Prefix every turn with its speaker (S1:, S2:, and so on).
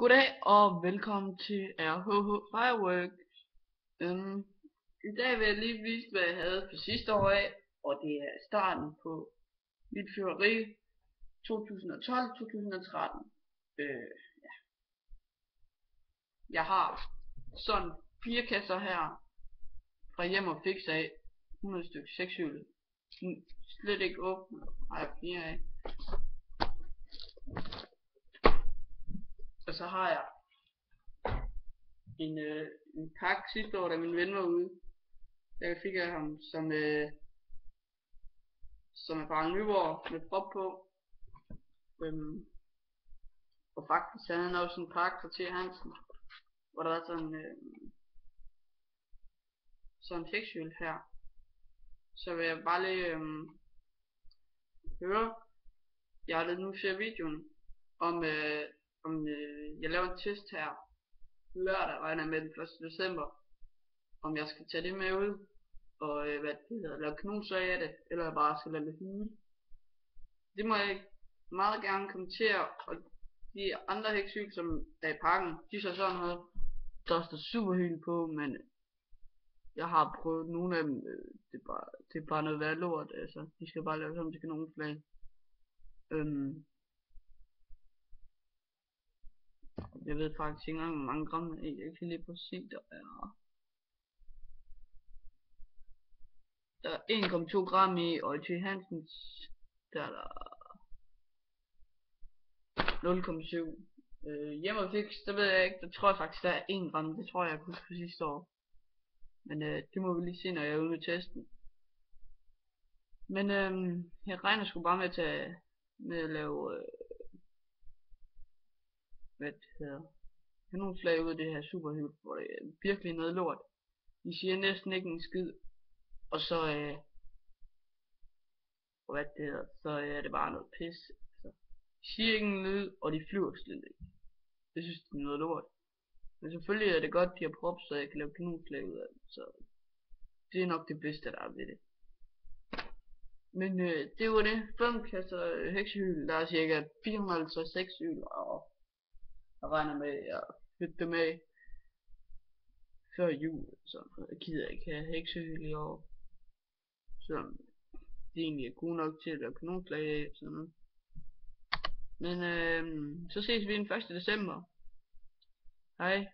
S1: Goddag og velkommen til RHH Firework. I dag vil jeg lige vise, hvad jeg havde for sidste år af, og det er starten på mit fyrværkeri 2012-2013. Ja. Jeg har sådan 4 kasser her fra Hjem og Fix af, 100 stykker 6-hjul. Slet ikke åbne, har jeg 4 af. Og så har jeg en pakke sidste år, da min ven var ude. Der fik jeg ham som er fra Nyborg med prop på. Og faktisk havde han også en pakke fra T. Hansen, hvor der var sådan en tekstjul her. Så vil jeg bare lige høre, jeg har nu ser videoen om jeg laver en test her lørdag, regner med den 1. december, om jeg skal tage det med ud og hvad det hedder, lave kanonslag af det, eller jeg bare skal lade det hyle. Det må jeg meget gerne kommentere, og de andre hæksyl, som er i pakken, de så sådan noget, der står super hyle på, men jeg har prøvet nogle af dem, det er bare noget værd lort, altså, de skal bare lave sådan til kanonslag. Jeg ved faktisk ikke engang, hvor mange gram der er. Jeg kan lige præcis, der er 1,2 gram i, og i T. Hansens, der er der 0,7. Hjem og Fix, der ved jeg ikke, der tror jeg faktisk, der er 1 gram. Det tror jeg husker for sidste år. Men det må vi lige se, når jeg er ude med testen. Men jeg regner sgu bare med at lave hvad det hedder, kanonslag ud af det her superhyld, hvor det er virkelig noget lort. De siger næsten ikke en skid, og så hvad det hedder, så er det bare noget pis. Altså, de siger ikke en lyd, og de flyver slet ikke. Det synes de er noget lort. Men selvfølgelig er det godt, de har prop, så jeg kan lave kanonslag ud af det, så det er nok det bedste, der er ved det. Men det var det. 5 kasser heksehyld, der er cirka 450 heksehyld, og jeg regner med, at jeg flytter dem af før jul, så jeg gider ikke have heksehyld i år. Så de egentlig er gode nok til at lave kanonslag af, sådan noget. Men så ses vi den 1. december. Hej.